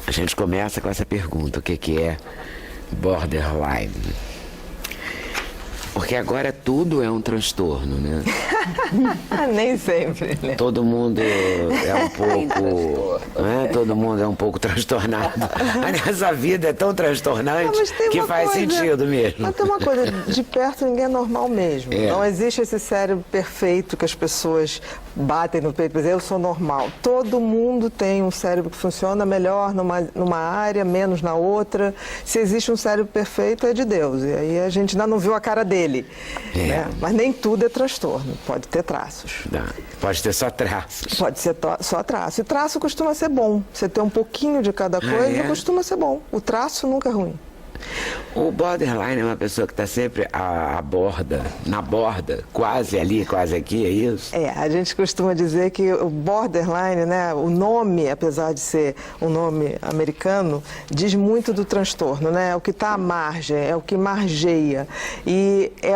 A gente começa com essa pergunta, o que é borderline? Porque agora tudo é um transtorno, né? Nem sempre, né? Todo mundo é um pouco... Né? Todo mundo é um pouco transtornado. Aliás, a vida é tão transtornante que faz sentido mesmo. Mas tem uma coisa, de perto ninguém é normal mesmo. Não existe esse cérebro perfeito que as pessoas batem no peito e dizem, eu sou normal. Todo mundo tem um cérebro que funciona melhor numa área, menos na outra. Se existe um cérebro perfeito, é de Deus. E aí a gente ainda não viu a cara dele. Né? Mas nem tudo é transtorno, pode ter traços. Pode ter só traços. Pode ser só traço. E traço costuma ser bom. Você ter um pouquinho de cada coisa costuma ser bom. O traço nunca é ruim. O borderline é uma pessoa que está sempre na borda, quase ali, quase aqui, é isso? A gente costuma dizer que o borderline, né, o nome, apesar de ser um nome americano, diz muito do transtorno, né? É o que está à margem, é o que margeia. E é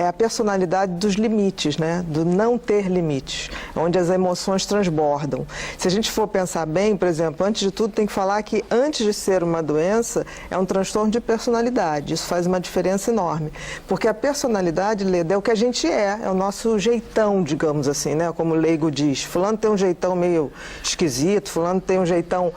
a personalidade dos limites, né? Do não ter limites, onde as emoções transbordam. Se a gente for pensar bem, por exemplo, antes de tudo tem que falar que antes de ser uma doença, é um transtorno de personalidade. Isso faz uma diferença enorme. Porque a personalidade, Leda, é o que a gente é o nosso jeitão, digamos assim, né? Como o leigo diz. Fulano tem um jeitão meio esquisito, fulano tem um jeitão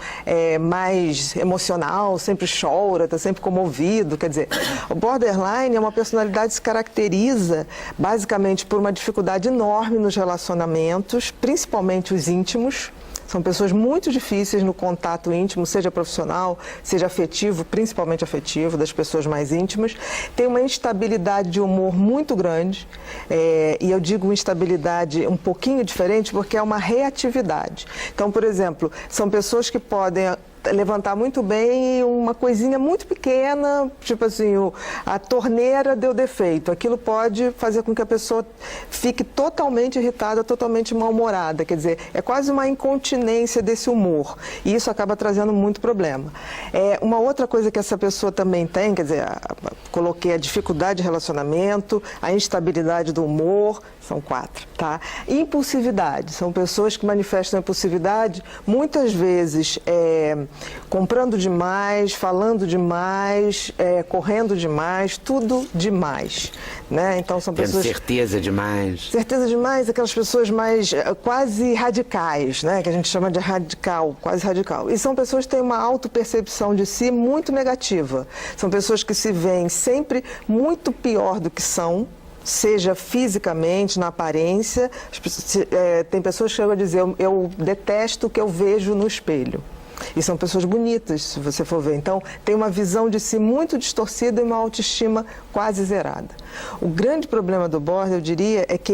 mais emocional, sempre chora, está sempre comovido. Quer dizer, o borderline é uma personalidade que se caracteriza basicamente por uma dificuldade enorme nos relacionamentos, principalmente os íntimos. São pessoas muito difíceis no contato íntimo, seja profissional, seja afetivo, principalmente afetivo, das pessoas mais íntimas. Tem uma instabilidade de humor muito grande, e eu digo instabilidade um pouquinho diferente porque é uma reatividade. Então, por exemplo, são pessoas que podem levantar muito bem uma coisinha muito pequena, tipo assim, a torneira deu defeito. Aquilo pode fazer com que a pessoa fique totalmente irritada, totalmente mal-humorada. Quer dizer, é quase uma incontinência desse humor. E isso acaba trazendo muito problema. Uma outra coisa que essa pessoa também tem, quer dizer, coloquei a dificuldade de relacionamento, a instabilidade do humor, são 4, tá? Impulsividade, são pessoas que manifestam impulsividade muitas vezes comprando demais, falando demais, correndo demais, tudo demais, né? Então são pessoas... Tendo certeza demais. Certeza demais, aquelas pessoas mais quase radicais, né? Que a gente chama de radical, quase radical. E são pessoas que têm uma autopercepção de si muito negativa. São pessoas que se veem sempre muito pior do que são, seja fisicamente, na aparência. Tem pessoas que chegam a dizer, eu detesto o que eu vejo no espelho. E são pessoas bonitas, se você for ver. Então, tem uma visão de si muito distorcida e uma autoestima quase zerada. O grande problema do border, eu diria, é que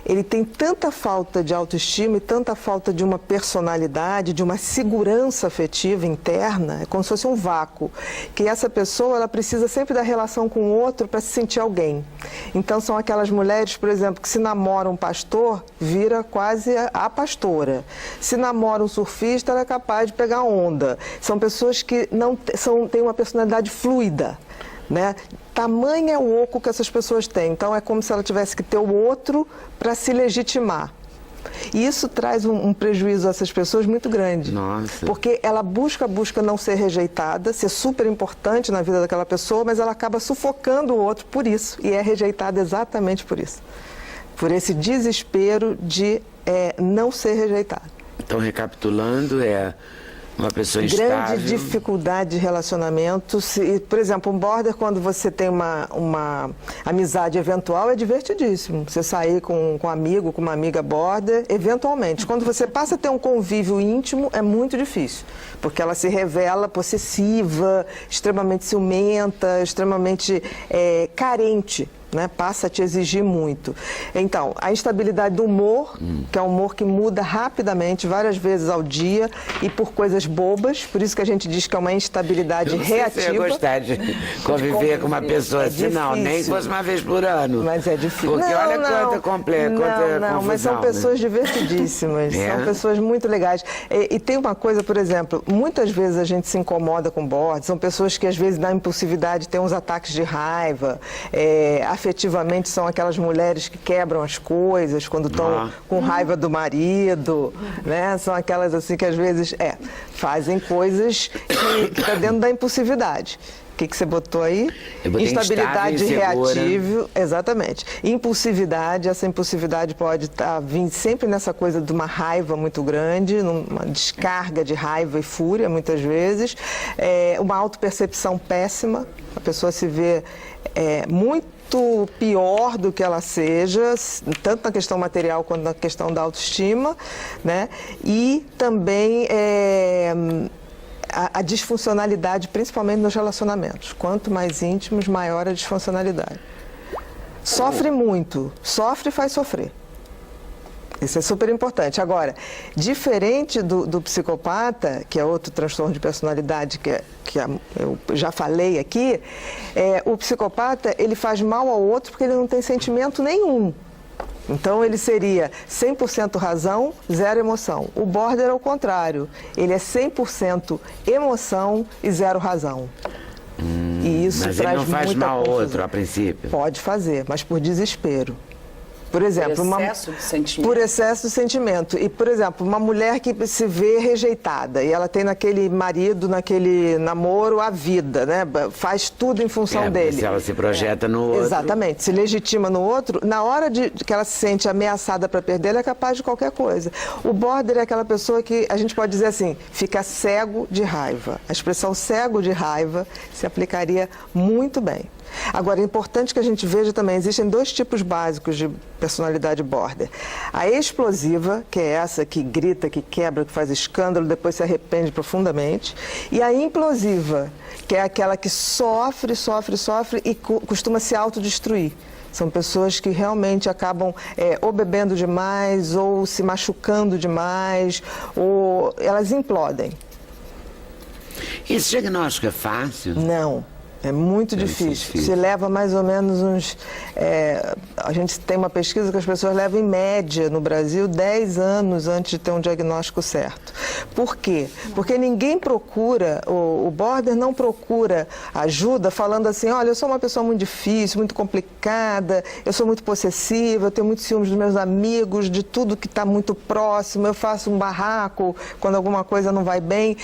ele tem tanta falta de autoestima e tanta falta de uma personalidade, de uma segurança afetiva interna, é como se fosse um vácuo, que essa pessoa ela precisa sempre da relação com o outro para se sentir alguém. Então, são aquelas mulheres, por exemplo, que se namora um pastor, vira quase a pastora. Se namora um surfista, ela é capaz de pegar onda. São pessoas que têm uma personalidade fluida, né? Tamanho é o oco que essas pessoas têm. Então é como se ela tivesse que ter o outro para se legitimar. E isso traz um prejuízo a essas pessoas muito grande. Nossa. Porque ela busca não ser rejeitada, ser super importante na vida daquela pessoa, mas ela acaba sufocando o outro por isso. E é rejeitada exatamente por isso. Por esse desespero de não ser rejeitada. Então, recapitulando, uma pessoa instável. Grande dificuldade de relacionamento. Por exemplo, um border, quando você tem uma amizade eventual, é divertidíssimo. Você sair com um amigo, com uma amiga border, eventualmente. Quando você passa a ter um convívio íntimo, é muito difícil. Porque ela se revela possessiva, extremamente ciumenta, extremamente carente. Né, passa a te exigir muito. Então, a instabilidade do humor, que é um humor que muda rapidamente, várias vezes ao dia, e por coisas bobas, por isso que a gente diz que é uma instabilidade reativa. Eu gostar de conviver com uma pessoa assim, não, nem que fosse uma vez por ano. Mas é difícil. Porque olha quanta complexo. Não, mas são pessoas divertidíssimas, são pessoas muito legais. E tem uma coisa, por exemplo, muitas vezes a gente se incomoda com border, são pessoas que às vezes na impulsividade têm uns ataques de raiva, a afetivamente são aquelas mulheres que quebram as coisas quando estão com raiva do marido, né? São aquelas assim que às vezes fazem coisas que tá dentro da impulsividade. O que você botou aí? Instabilidade reativa, exatamente. Impulsividade, essa impulsividade pode vir sempre nessa coisa de uma raiva muito grande, uma descarga de raiva e fúria, muitas vezes. Uma autopercepção péssima, a pessoa se vê muito pior do que ela seja, tanto na questão material quanto na questão da autoestima, né? E também a disfuncionalidade, principalmente nos relacionamentos. Quanto mais íntimos, maior a disfuncionalidade. Sofre muito, sofre e faz sofrer. Isso é super importante. Agora, diferente do psicopata, que é outro transtorno de personalidade que eu já falei aqui, o psicopata ele faz mal ao outro porque ele não tem sentimento nenhum. Então, ele seria 100% razão, 0 emoção. O border é o contrário. Ele é 100% emoção e 0 razão. E isso mas traz ele não faz muita mal ao confusão. outro, a princípio? Pode fazer, mas por desespero. Por exemplo, por excesso de sentimento. Por excesso de sentimento. E, por exemplo, uma mulher que se vê rejeitada e ela tem naquele marido, naquele namoro, a vida, né? Faz tudo em função dele. Se ela se projeta no outro. Exatamente. Se legitima no outro, na hora que ela se sente ameaçada para perder, ela é capaz de qualquer coisa. O border é aquela pessoa que, a gente pode dizer assim, fica cego de raiva. A expressão cego de raiva se aplicaria muito bem. Agora, é importante que a gente veja também, existem 2 tipos básicos de personalidade border. A explosiva, que é essa que grita, que quebra, que faz escândalo, depois se arrepende profundamente. E a implosiva, que é aquela que sofre e costuma se autodestruir. São pessoas que realmente acabam ou bebendo demais, ou se machucando demais, ou elas implodem. Esse diagnóstico é fácil? Não. É muito difícil. Se leva mais ou menos uns... a gente tem uma pesquisa que as pessoas levam, em média, no Brasil, 10 anos antes de ter um diagnóstico certo. Por quê? Porque ninguém procura, o border não procura ajuda falando assim, olha, eu sou uma pessoa muito difícil, muito complicada, eu sou muito possessiva, eu tenho muitos ciúmes dos meus amigos, de tudo que está muito próximo, eu faço um barraco quando alguma coisa não vai bem.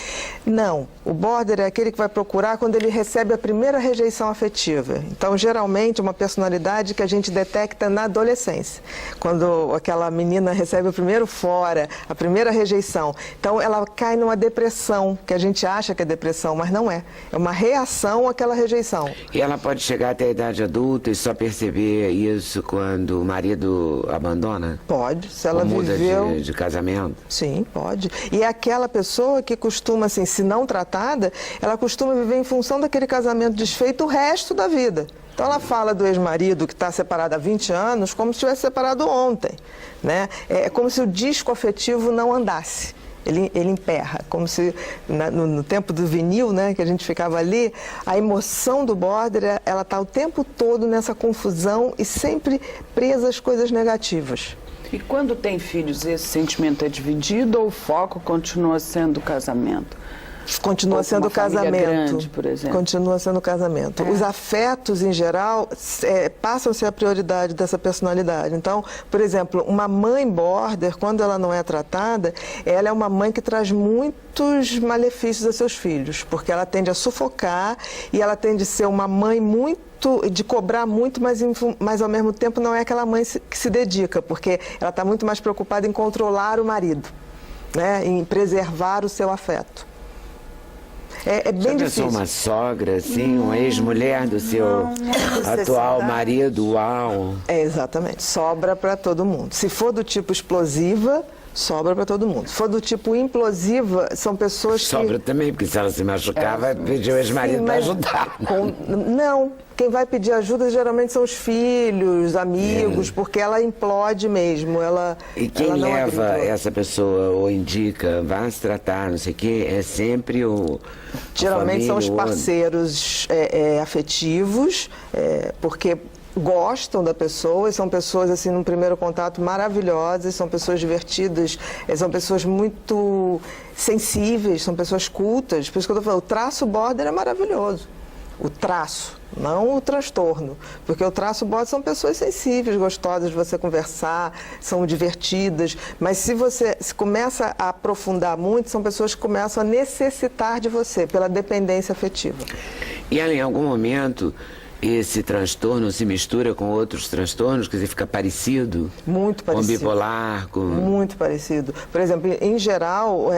Não. O border é aquele que vai procurar quando ele recebe a primeira rejeição afetiva. Então, geralmente, uma personalidade que a gente detecta na adolescência. Quando aquela menina recebe o primeiro fora, a primeira rejeição. Então, ela cai numa depressão, que a gente acha que é depressão, mas não é. É uma reação àquela rejeição. E ela pode chegar até a idade adulta e só perceber isso quando o marido abandona? Pode, se ela muda viveu... de casamento? Sim, pode. E é aquela pessoa que costuma, assim, se não tratada, ela costuma viver em função daquele casamento desfeito o resto da vida. Então ela fala do ex-marido que está separado há 20 anos como se tivesse separado ontem, né? É como se o disco afetivo não andasse. Ele emperra, como se no tempo do vinil, né, que a gente ficava ali, a emoção do border, ela está o tempo todo nessa confusão e sempre presa às coisas negativas. E quando tem filhos, esse sentimento é dividido ou o foco continua sendo o casamento? Continua sendo o casamento. Grande, por exemplo. Continua sendo o casamento. Os afetos, em geral, passam a ser a prioridade dessa personalidade. Então, por exemplo, uma mãe border, quando ela não é tratada, ela é uma mãe que traz muitos malefícios a seus filhos, porque ela tende a sufocar e ela tende a ser uma mãe de cobrar muito, mas ao mesmo tempo não é aquela mãe que se dedica, porque ela está muito mais preocupada em controlar o marido, né, em preservar o seu afeto. É bem difícil. Já pensou uma sogra, assim, uma ex-mulher do seu atual marido? Uau! Exatamente. Sobra para todo mundo. Se for do tipo explosiva, sobra para todo mundo. Se for do tipo implosiva, são pessoas que... Sobra também, porque se ela se machucar, vai pedir o ex-marido para ajudar. Não. Quem vai pedir ajuda geralmente são os filhos, amigos, porque ela implode mesmo. E quem ela não leva acreditou. essa pessoa ou indica, vá se tratar, não sei o quê, é sempre o... Geralmente são os parceiros afetivos, porque gostam da pessoa, e são pessoas, assim, num primeiro contato, maravilhosas, são pessoas divertidas, são pessoas muito sensíveis, são pessoas cultas. Por isso que eu estou falando, o traço border é maravilhoso. o traço, não o transtorno, porque o traço border são pessoas sensíveis, gostosas de você conversar, são divertidas, mas se você começa a aprofundar muito, são pessoas que começam a necessitar de você, pela dependência afetiva. E ela, em algum momento, esse transtorno se mistura com outros transtornos, quer dizer, fica parecido? Muito parecido. Com bipolar? Muito parecido. Por exemplo, em geral,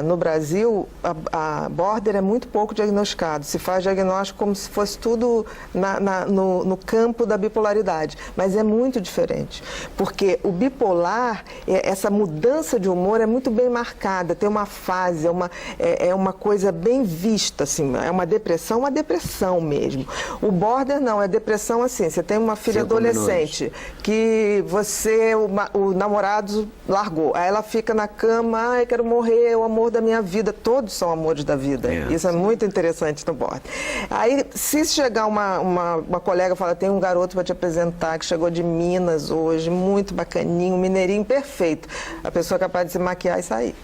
no Brasil, a border é muito pouco diagnosticado. Se faz diagnóstico como se fosse tudo no campo da bipolaridade. Mas é muito diferente. Porque o bipolar, essa mudança de humor é muito bem marcada. Tem uma fase, é uma coisa bem vista, assim. É uma depressão mesmo. O border não, é depressão assim, você tem uma filha adolescente que o namorado largou, aí ela fica na cama, ai, quero morrer, é o amor da minha vida, todos são amores da vida, isso é muito interessante no border. Aí, se chegar uma colega e fala, tem um garoto para te apresentar, que chegou de Minas hoje, muito bacaninho, mineirinho perfeito, a pessoa é capaz de se maquiar e sair.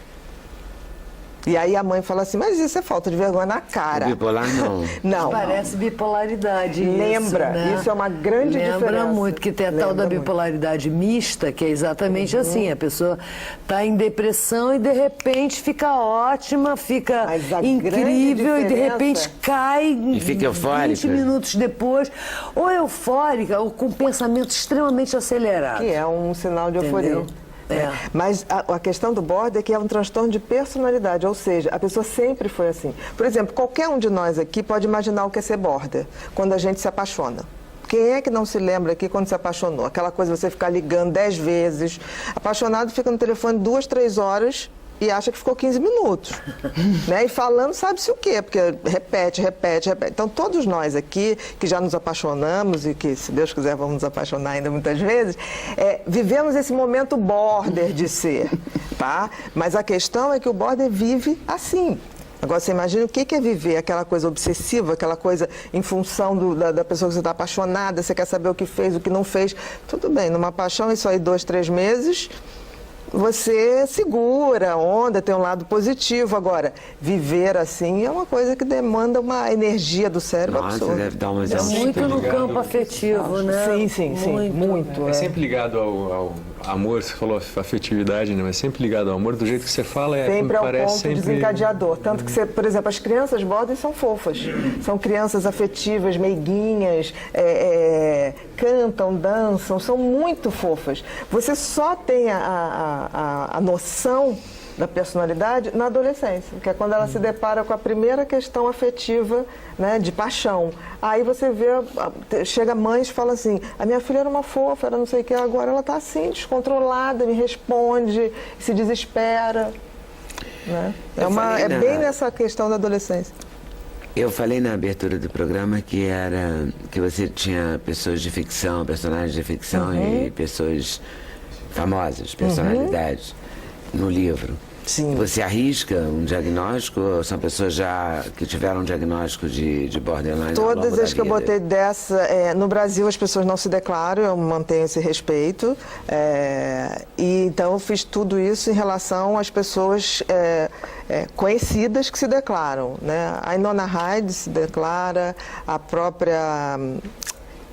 E aí a mãe fala assim, mas isso é falta de vergonha na cara. O bipolar não. Não. Parece bipolaridade. Lembra, isso, né? Isso é uma grande diferença. Lembra muito, que tem a tal da bipolaridade mista, que é exatamente assim, a pessoa está em depressão e de repente fica ótima, fica incrível e de repente cai e fica eufórica. 20 minutos depois, ou eufórica ou com pensamento extremamente acelerado. Que é um sinal de euforia. Entendeu? Mas a questão do border é que é um transtorno de personalidade, ou seja, a pessoa sempre foi assim. Por exemplo, qualquer um de nós aqui pode imaginar o que é ser border, quando a gente se apaixona. Quem é que não se lembra aqui quando se apaixonou? Aquela coisa de você ficar ligando 10 vezes. Apaixonado fica no telefone 2, 3 horas e acha que ficou 15 minutos. Né? E falando sabe-se o quê, porque repete. Então, todos nós aqui, que já nos apaixonamos e que, se Deus quiser, vamos nos apaixonar ainda muitas vezes, vivemos esse momento border de ser, tá? Mas a questão é que o border vive assim. Agora, você imagina o que é viver aquela coisa obsessiva, aquela coisa em função da pessoa que você está apaixonada, você quer saber o que fez, o que não fez. Tudo bem, numa paixão, isso aí 2, 3 meses... Você segura a onda, tem um lado positivo. Agora, viver assim é uma coisa que demanda uma energia do cérebro absurda. Deve dar umas muito no campo afetivo, né? Sim, muito. É sempre ligado ao amor, você falou afetividade, né? Mas sempre ligado ao amor, do jeito que você fala, sempre é um ponto sempre desencadeador. Tanto que, por exemplo, as crianças border são fofas. São crianças afetivas, meiguinhas, cantam, dançam, são muito fofas. Você só tem a noção da personalidade na adolescência, que é quando ela se depara com a primeira questão afetiva, né, de paixão. Aí você vê, chega mães e fala assim, a minha filha era uma fofa, era não sei o que, agora ela está assim, descontrolada, me responde, se desespera. Né? É bem nessa questão da adolescência. Eu falei na abertura do programa que você tinha pessoas de ficção, personagens de ficção e pessoas famosas, personalidades, no livro. Sim. Você arrisca um diagnóstico ou são pessoas já que tiveram um diagnóstico de borderline? Todas as que eu botei no Brasil as pessoas não se declaram, eu mantenho esse respeito. E então eu fiz tudo isso em relação às pessoas conhecidas que se declaram. Né? A Winona Ryder se declara, a própria...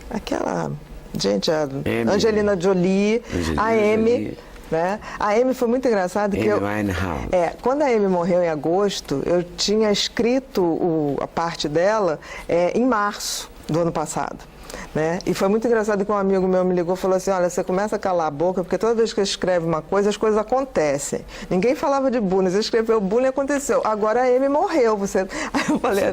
aquela... Gente, a Angelina Jolie, a Amy... Né? A Amy foi muito engraçado que quando a Amy morreu em agosto, eu tinha escrito a parte dela em março do ano passado. Né? E foi muito engraçado que um amigo meu me ligou e falou assim, olha, você começa a calar a boca, porque toda vez que você escreve uma coisa, as coisas acontecem. Ninguém falava de bullying, você escreveu bullying e aconteceu. Agora a Amy morreu. Aí eu falei,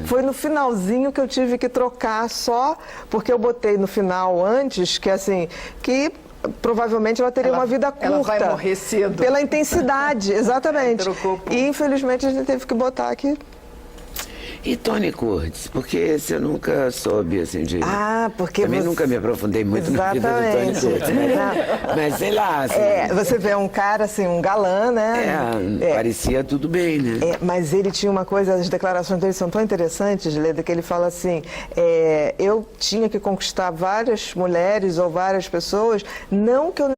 foi no finalzinho que eu tive que trocar só, porque eu botei no final antes, que assim, que... provavelmente ela teria uma vida curta. Ela vai morrer cedo. Pela intensidade, exatamente. E infelizmente a gente teve que botar aqui. E Tony Curtis? Porque você nunca soube, assim, de... porque também nunca me aprofundei muito na vida do Tony Curtis. Mas sei lá, assim... você vê um cara, assim, um galã, né? Parecia tudo bem, né? Mas ele tinha uma coisa, as declarações dele são tão interessantes, Leda, que ele fala assim, eu tinha que conquistar várias mulheres ou várias pessoas, não que eu